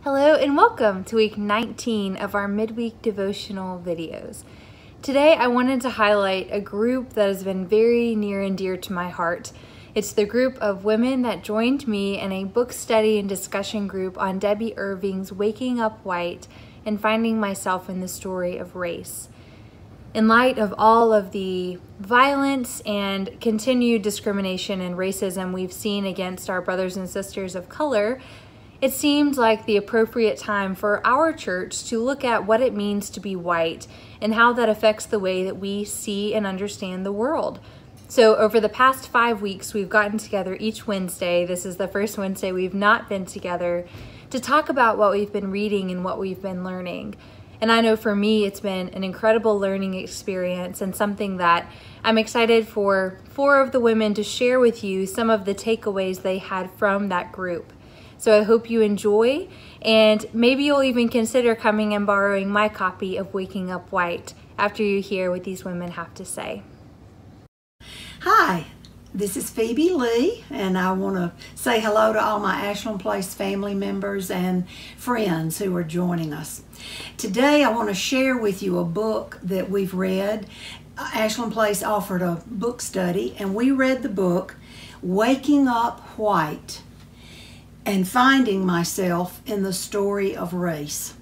Hello and welcome to week 19 of our midweek devotional videos. Today I wanted to highlight a group that has been very near and dear to my heart. It's the group of women that joined me in a book study and discussion group on Debbie Irving's Waking Up White and Finding Myself in the Story of Race. In light of all of the violence and continued discrimination and racism we've seen against our brothers and sisters of color, it seemed like the appropriate time for our church to look at what it means to be white and how that affects the way that we see and understand the world. So over the past 5 weeks, we've gotten together each Wednesday. This is the first Wednesday we've not been together to talk about what we've been reading and what we've been learning. And I know for me, it's been an incredible learning experience and something that I'm excited for 4 of the women to share with you some of the takeaways they had from that group. So I hope you enjoy, and maybe you'll even consider coming and borrowing my copy of Waking Up White after you hear what these women have to say. Hi, this is Phoebe Lee, and I want to say hello to all my Ashland Place family members and friends who are joining us. Today I want to share with you a book that we've read. Ashland Place offered a book study, and we read the book Waking Up White and Finding Myself in the Story of Race.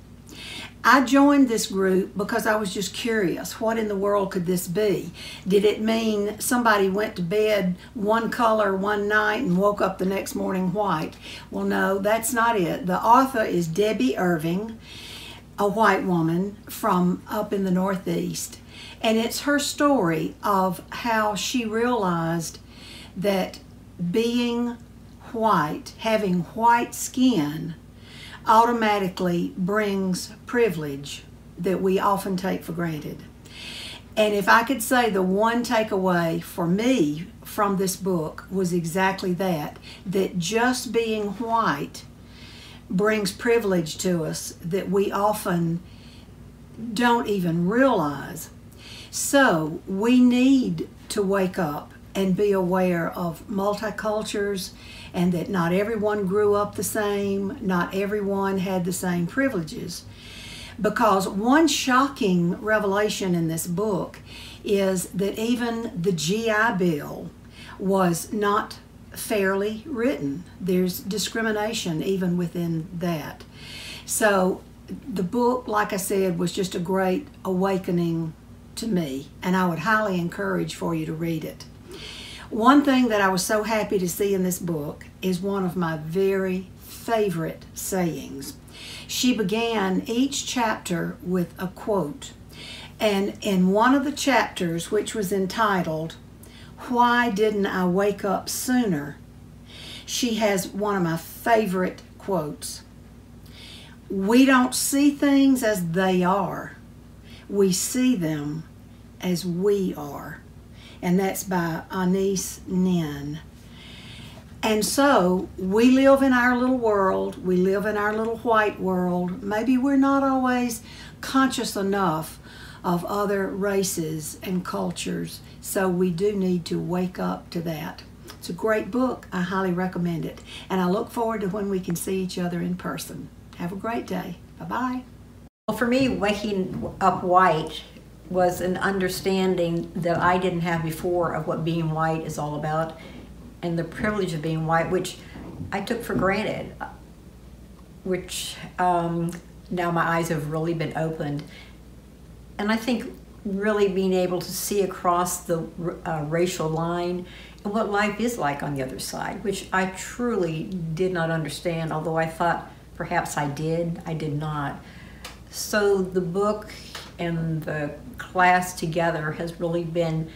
I joined this group because I was just curious. What in the world could this be? Did it mean somebody went to bed one color one night and woke up the next morning white? Well, no, that's not it. The author is Debbie Irving, a white woman from up in the Northeast. And it's her story of how she realized that being white, having white skin, automatically brings privilege that we often take for granted. And if I could say the one takeaway for me from this book was exactly that just being white brings privilege to us that we often don't even realize. So we need to wake up and be aware of multicultures, and that not everyone grew up the same, not everyone had the same privileges. Because one shocking revelation in this book is that even the GI Bill was not fairly written. There's discrimination even within that. So the book, like I said, was just a great awakening to me, and I would highly encourage for you to read it. One thing that I was so happy to see in this book is one of my very favorite sayings. She began each chapter with a quote. And in one of the chapters, which was entitled, "Why Didn't I Wake Up Sooner?" she has one of my favorite quotes. "We don't see things as they are. We see them as we are." And that's by Anais Nin. And so we live in our little world, we live in our little white world. Maybe we're not always conscious enough of other races and cultures, so we do need to wake up to that. It's a great book. I highly recommend it. And I look forward to when we can see each other in person. Have a great day. Bye-bye. Well, for me, waking up white was an understanding that I didn't have before of what being white is all about, and the privilege of being white, which I took for granted, which now my eyes have really been opened. And I think really being able to see across the racial line and what life is like on the other side, which I truly did not understand, although I thought perhaps I did not. So the book and the class together has really been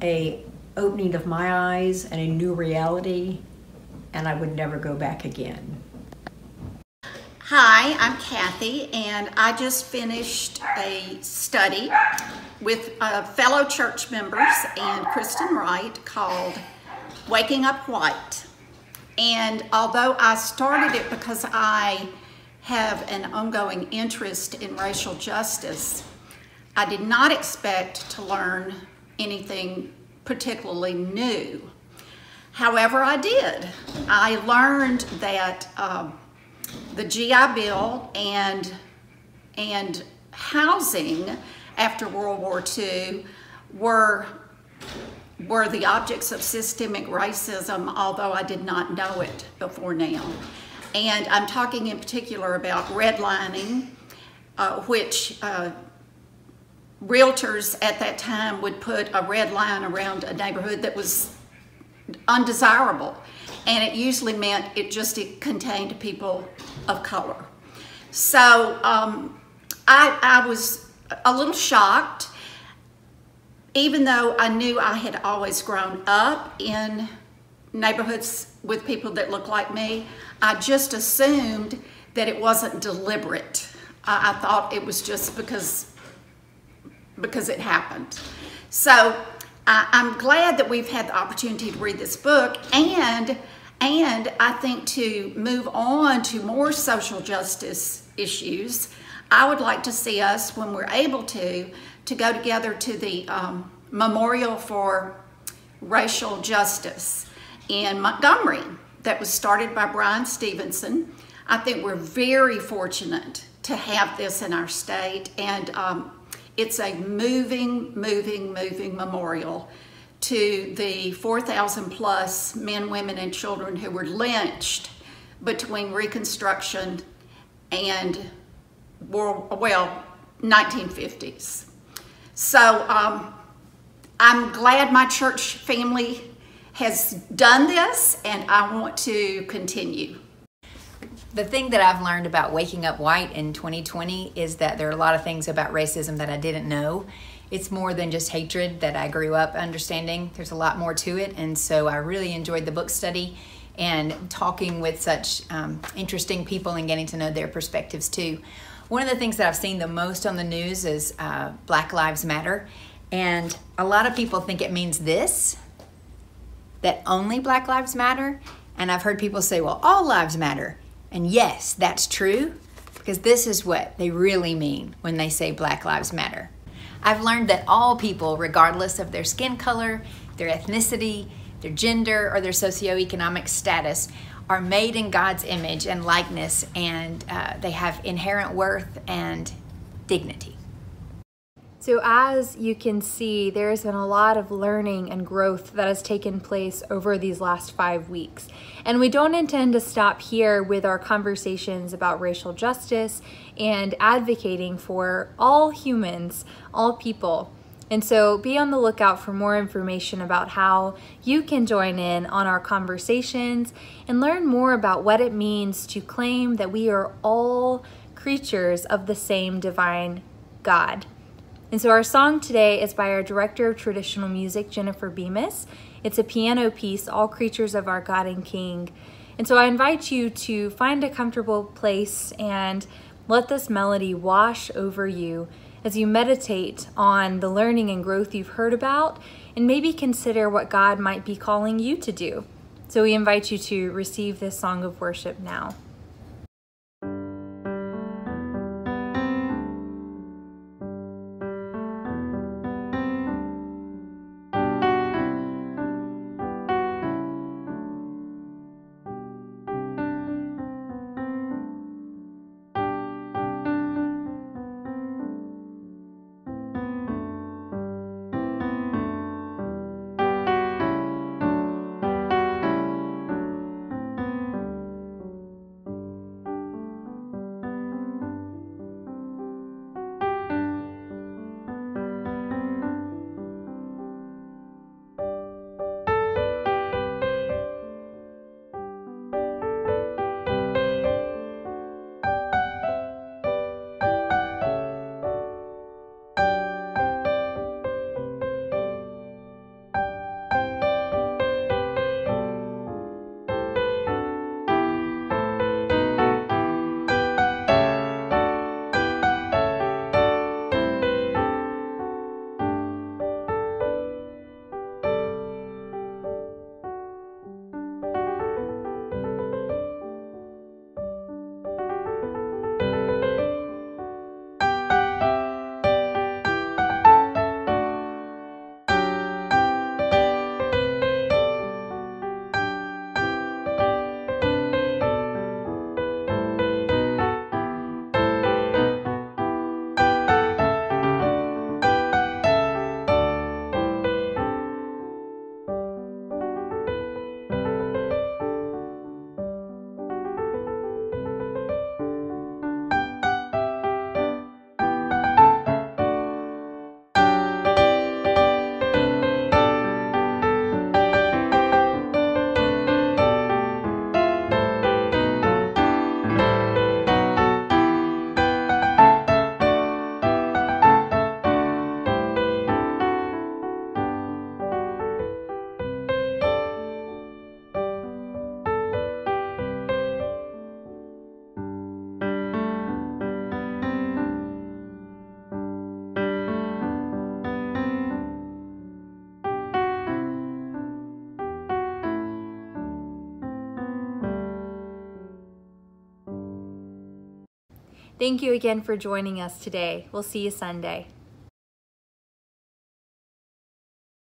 a opening of my eyes and a new reality, and I would never go back again. Hi, I'm Kathy, and I just finished a study with fellow church members and Kristen Wright called Waking Up White. And although I started it because I have an ongoing interest in racial justice, I did not expect to learn anything particularly new. However, I did. I learned that the GI Bill and housing after World War II were the objects of systemic racism, although I did not know it before now. And I'm talking in particular about redlining, which realtors at that time would put a red line around a neighborhood that was undesirable. And it usually meant it contained people of color. So I was a little shocked, even though I knew I had always grown up in neighborhoods with people that looked like me. I just assumed that it wasn't deliberate. I thought it was just because it happened. So I'm glad that we've had the opportunity to read this book, and I think to move on to more social justice issues, I would like to see us, when we're able to go together to the Memorial for Racial Justice in Montgomery that was started by Brian Stevenson. I think we're very fortunate to have this in our state, and it's a moving memorial to the 4,000 plus men, women, and children who were lynched between Reconstruction and 1950s. So I'm glad my church family has done this, and I want to continue. The thing that I've learned about waking up white in 2020 is that there are a lot of things about racism that I didn't know. It's more than just hatred that I grew up understanding. There's a lot more to it, and so I really enjoyed the book study and talking with such interesting people and getting to know their perspectives too. One of the things that I've seen the most on the news is Black Lives Matter, and a lot of people think it means this, that only Black Lives Matter, and I've heard people say, well, all lives matter. And yes, that's true, because this is what they really mean when they say Black Lives Matter. I've learned that all people, regardless of their skin color, their ethnicity, their gender, or their socioeconomic status, are made in God's image and likeness, and they have inherent worth and dignity. So as you can see, there's been a lot of learning and growth that has taken place over these last 5 weeks. And we don't intend to stop here with our conversations about racial justice and advocating for all humans, all people. And so be on the lookout for more information about how you can join in on our conversations and learn more about what it means to claim that we are all creatures of the same divine God. And so our song today is by our Director of Traditional Music, Jennifer Bemis. It's a piano piece, All Creatures of Our God and King. And so I invite you to find a comfortable place and let this melody wash over you as you meditate on the learning and growth you've heard about, and maybe consider what God might be calling you to do. So we invite you to receive this song of worship now. Thank you again for joining us today. We'll see you Sunday.